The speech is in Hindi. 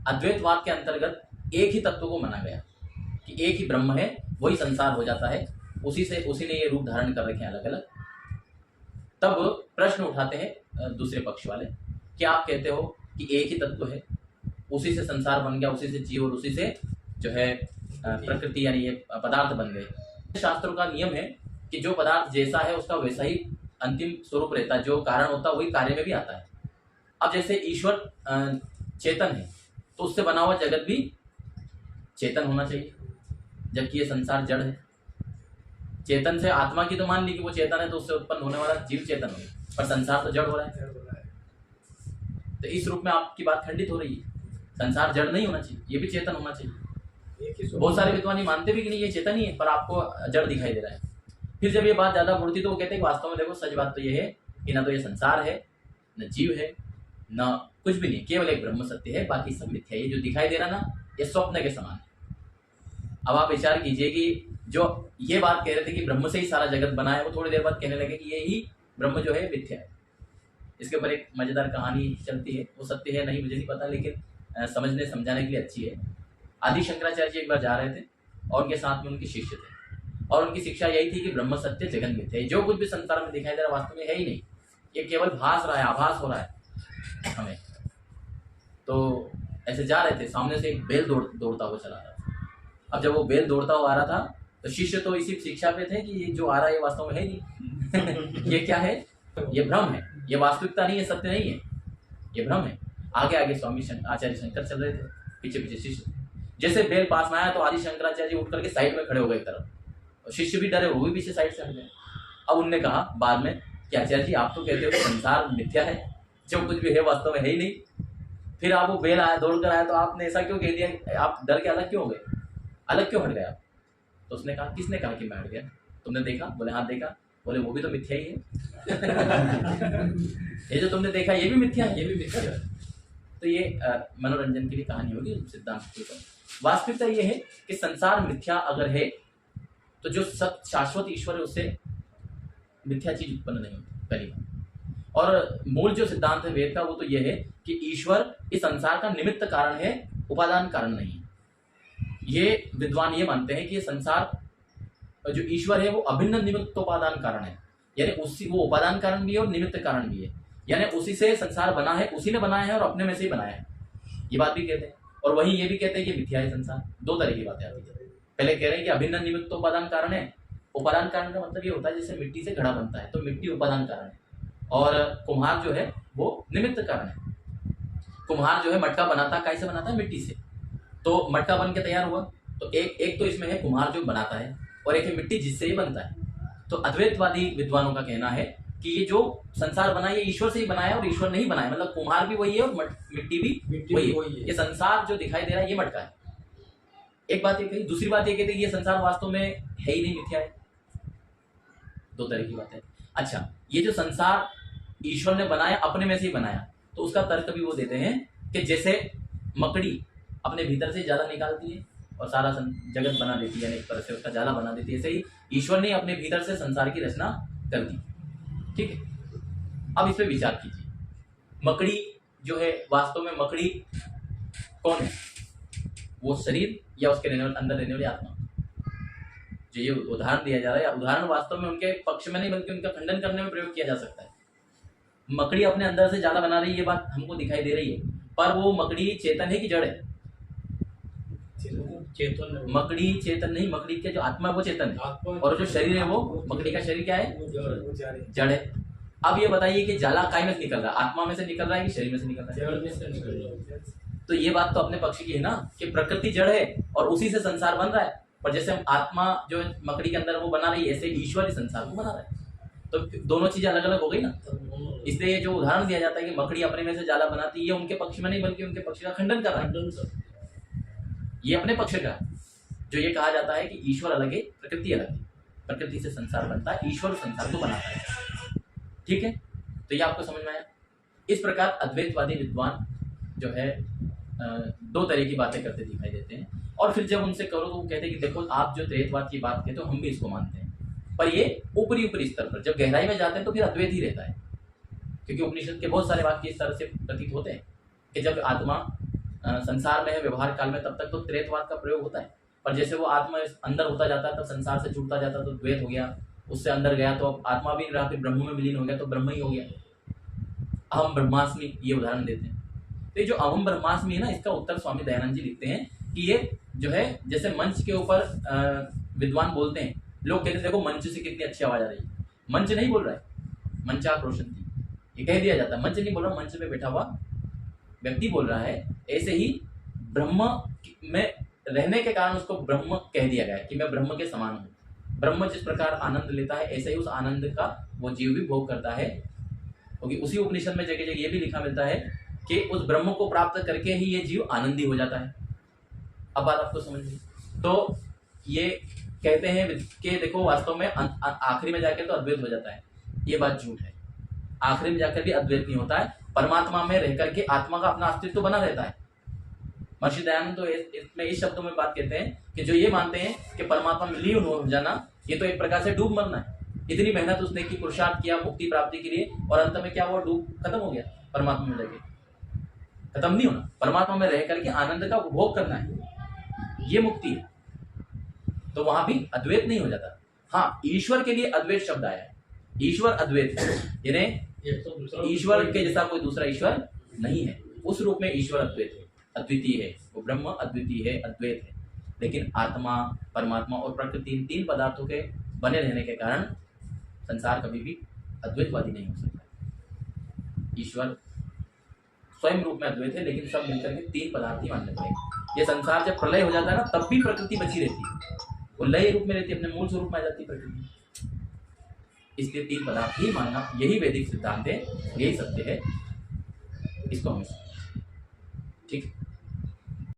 अद्वैतवाद के अंतर्गत एक ही तत्व को माना गया कि एक ही ब्रह्म है, वही संसार हो जाता है, उसी ने ये रूप धारण कर रखे हैं अलग अलग। तब प्रश्न उठाते हैं दूसरे पक्ष वाले कि आप कहते हो कि एक ही तत्व है, उसी से संसार बन गया, उसी से जीव और उसी से जो है प्रकृति यानी ये पदार्थ बन गए। शास्त्रों का नियम है कि जो पदार्थ जैसा है उसका वैसा ही अंतिम स्वरूप रहता है, जो कारण होता है वही कार्य में भी आता है। अब जैसे ईश्वर चेतन है तो उससे बना हुआ जगत भी चेतन होना चाहिए, जबकि ये संसार जड़ है। चेतन से आत्मा की तो मान ली कि वो चेतन है तो उससे उत्पन्न होने वाला जीव चेतन हो, पर संसार तो जड़ हो रहा है। तो इस रूप में आपकी बात खंडित हो रही है। संसार जड़ नहीं होना चाहिए, ये भी चेतन होना चाहिए। बहुत सारे विद्वान ये मानते भी कि नहीं ये चेतन ही है, पर आपको जड़ दिखाई दे रहा है। फिर जब ये बात ज्यादा बढ़ती तो वो कहते हैं कि वास्तव में देखो सच बात तो ये है कि ना तो ये संसार है, न जीव है, न कुछ भी नहीं, केवल एक ब्रह्म सत्य है, बाकी सब मिथ्या है। ये जो दिखाई दे रहा ना ये स्वप्न के समान है। अब आप विचार कीजिए कि जो ये बात कह रहे थे कि ब्रह्म से ही सारा जगत बना है, वो थोड़ी देर बाद कहने लगे कि ये ही ब्रह्म जो है मिथ्या है। इसके ऊपर एक मजेदार कहानी चलती है, वो सत्य है नहीं मुझे नहीं पता, लेकिन समझने समझाने के लिए अच्छी है। आदि शंकराचार्य जी एक बार जा रहे थे और उनके साथ में उनके शिष्य थे, और उनकी शिक्षा यही थी कि ब्रह्म सत्य जगत मिथ्या है। जो कुछ भी संसार में दिखाई दे रहा वास्तव में है ही नहीं, ये केवल भास रहा है, आभास हो रहा है हमें। तो ऐसे जा रहे थे, सामने से एक बैल दौड़ता हुआ चला रहा था। अब जब वो बैल दौड़ता हुआ आ रहा था तो शिष्य तो इसी शिक्षा पे थे कि ये जो आ रहा है ये वास्तव में है नहीं ये क्या है, ये भ्रम है, ये वास्तविकता नहीं है, सत्य नहीं है, ये भ्रम है। आगे आगे स्वामी आचार्य शंकर चल रहे थे, पीछे पीछे शिष्य। जैसे बैल पास में आया तो आदि शंकराचार्य जी उठ करके साइड में खड़े हो गए एक तरफ, और शिष्य भी डरे, वो भी पीछे साइड से हट गए। अब उनने कहा बाद में कि आचार्य जी आप तो कहते हो कि संसार मिथ्या है, जो कुछ भी है वास्तव में है ही नहीं, फिर आप वो बैल आया दौड़ कर आया तो आपने ऐसा क्यों कह दिया, आप डर के अलग क्यों हो गए, अलग क्यों हट गए आप? तो उसने कहा किसने कहा कि मैं हट गया, तुमने देखा? बोले हाँ देखा। बोले वो भी तो मिथ्या ही है ये जो तुमने देखा ये भी मिथ्या है, ये भी मिथ्या है। तो ये मनोरंजन के लिए कहानी होगी सिद्धांत के ऊपर। वास्तविकता ये है कि संसार मिथ्या अगर है तो जो सत्य शाश्वत ईश्वर है उससे मिथ्या चीज उत्पन्न नहीं होती पहली बात। और मूल जो सिद्धांत है वेद का वो तो ये है कि ईश्वर इस संसार का निमित्त कारण है, उपादान कारण नहीं। ये विद्वान ये मानते हैं कि ये संसार जो ईश्वर है वो अभिन्न निमित्त उपादान कारण है, यानी उसी वो उपादान कारण भी है और निमित्त कारण भी है, यानी उसी से संसार बना है, उसी ने बनाया है और अपने में से ही बनाया है, ये बात भी कहते हैं। और वही ये भी कहते हैं कि मिथ्या है संसार। दो तरह की बातें आती है। पहले कह रहे हैं कि अभिन्न निमित्त उपादान कारण है। उपादान कारण का मतलब ये होता है जैसे मिट्टी से घड़ा बनता है तो मिट्टी उपादान कारण है, और कुम्हार जो है वो निमित्त कारण है। कुम्हार जो है मटका बनाता है, कैसे बनाता है? मिट्टी से। तो मटका बन के तैयार हुआ, तो एक तो इसमें है कुम्हार जो बनाता है, और एक है मिट्टी जिससे ये बनता है। तो अद्वैतवादी विद्वानों का कहना है कि ये जो संसार बना है ये ईश्वर से ही बनाया है, और ईश्वर नहीं बनाया, मतलब कुम्हार भी वही है और मिट्टी भी वही है। ये संसार जो दिखाई दे रहा है ये मटका है। एक बात ये कही। दूसरी बात ये कहते हैं ये संसार वास्तव में है ही नहीं, मिथ्या है। दो तरह की बात है। अच्छा, ये जो संसार ईश्वर ने बनाया, अपने में से ही बनाया, तो उसका तर्क भी वो देते हैं कि जैसे मकड़ी अपने भीतर से जाला निकालती है और सारा जगत बना देती है, एक तरह से उसका जाला बना देती है, ऐसे ही ईश्वर ने अपने भीतर से संसार की रचना कर दी। ठीक है, अब इस पे विचार कीजिए। मकड़ी जो है वास्तव में मकड़ी कौन है? वो शरीर या उसके अंदर रहने वाली आत्मा? जो ये उदाहरण दिया जा रहा है, उदाहरण वास्तव में उनके पक्ष में नहीं बल्कि उनका खंडन करने में प्रयोग किया जा सकता है। मकड़ी अपने अंदर से जाला बना रही है, ये बात हमको दिखाई दे रही है, पर वो मकड़ी चेतन है कि जड़ है? चेतन। मकड़ी चेतन नहीं, मकड़ी के जो आत्मा है वो चेतन है, और जो शरीर है वो मकड़ी का शरीर क्या है? जड़ है। अब ये बताइए कि जाला काय में से निकल रहा है, आत्मा में से निकल रहा है कि शरीर में से निकल रहा है? तो ये बात तो अपने पक्ष की है ना कि प्रकृति जड़ है और उसी से संसार बन रहा है, पर जैसे आत्मा जो मकड़ी के अंदर वो बना रही है, ऐसे ईश्वर इस संसार को बना रहा है। तो दोनों चीजें अलग अलग हो गई ना। इसलिए जो उदाहरण दिया जाता है कि मकड़ी अपने में से जाला बनाती है, ये उनके पक्ष में नहीं बल्कि उनके पक्ष का खंडन कर रहा है। ये अपने पक्ष का जो ये कहा जाता है कि ईश्वर अलग है, प्रकृति अलग है, प्रकृति से संसार बनता है, ईश्वर संसार को बनाता है। ठीक है, तो ये आपको समझ में आया। इस प्रकार अद्वैतवादी विद्वान जो है दो तरह की बातें करते दिखाई देते हैं, और फिर जब उनसे करो तो वो कहते हैं कि देखो आप जो द्वैतवाद की बात कहते हो हम भी इसको मानते हैं, पर ये ऊपरी स्तर पर, जब गहराई में जाते हैं तो फिर अद्वैत ही रहता है। क्योंकि उपनिषद के बहुत सारे वाक्य इस तरह से प्रतीत होते हैं कि जब आत्मा संसार में है, व्यवहार काल में, तब तक तो त्रेतवाद का प्रयोग होता है। पर जैसे वो आत्मा अंदर होता जाता है, तब संसार से छूटता जाता है तो द्वैत हो गया, उससे अंदर गया तो अब आत्मा भी नहीं रहा, फिर ब्रह्म में विलीन हो गया तो ब्रह्म ही हो गया। अहम ब्रह्मास्मि, ये उदाहरण देते हैं। तो ये जो अहम ब्रह्मास्मि है ना, इसका उत्तर स्वामी दयानंद जी लिखते हैं कि ये जो है जैसे मंच के ऊपर विद्वान बोलते हैं, लोग कहते हैं देखो मंच से कितनी अच्छी आवाज आ रही है। मंच नहीं बोल रहा है, मंचा रोशन थी, ये कह दिया जाता है। मंच नहीं बोल रहा, मंच में बैठा हुआ व्यक्ति बोल रहा है। ऐसे ही ब्रह्म में रहने के कारण उसको ब्रह्म कह दिया गया है कि मैं ब्रह्म के समान हूँ। ब्रह्म जिस प्रकार आनंद लेता है, ऐसे ही उस आनंद का वो जीव भी भोग करता है। क्योंकि उसी उपनिषद में जगह जगह ये भी लिखा मिलता है कि उस ब्रह्म को प्राप्त करके ही ये जीव आनंदी हो जाता है। अब बात आपको समझ गई। तो ये कहते हैं कि देखो वास्तव में आखिरी में जाकर तो अद्वैत हो जाता है, ये बात झूठ है। आखिरी में जाकर भी अद्वैत नहीं होता है, परमात्मा में रह करके आत्मा का अपना अस्तित्व बना रहता है। महर्षि दयानंद तो इसमें इस शब्दों में बात कहते हैं कि जो ये मानते हैं कि परमात्मा में लीन हो जाना, ये तो एक प्रकार से डूब मरना है। इतनी मेहनत उसने की, पुरुषार्थ किया मुक्ति प्राप्ति के लिए, और अंत में क्या हुआ, डूब खत्म हो गया परमात्मा में जाके। खत्म नहीं होना, परमात्मा में रह करके आनंद का उपभोग करना है, ये मुक्ति है। तो वहां भी अद्वैत नहीं हो जाता। हाँ, ईश्वर के लिए अद्वैत शब्द आया है, ईश्वर अद्वैत है, यानी ईश्वर के जैसा कोई दूसरा ईश्वर नहीं है, उस रूप में ईश्वर अद्वैत है, अद्वितीय है, वो ब्रह्म अद्वितीय है, अद्वैत है। लेकिन आत्मा, परमात्मा और प्रकृति, इन तीन पदार्थों के बने रहने के कारण संसार कभी भी अद्वैतवादी नहीं हो सकता। ईश्वर स्वयं रूप में अद्वैत है, लेकिन सब मिलकर के तीन पदार्थ ही मान लेते हैं। ये संसार जब प्रलय हो जाता है ना, तब भी प्रकृति बची रहती है, वो लय रूप में रहती है, अपने मूल स्वरूप में आ जाती है प्रकृति। इसलिए तीन पदार्थ ही मानना, यही वैदिक सिद्धांत है, यही सत्य है, इसको हमें ठीक।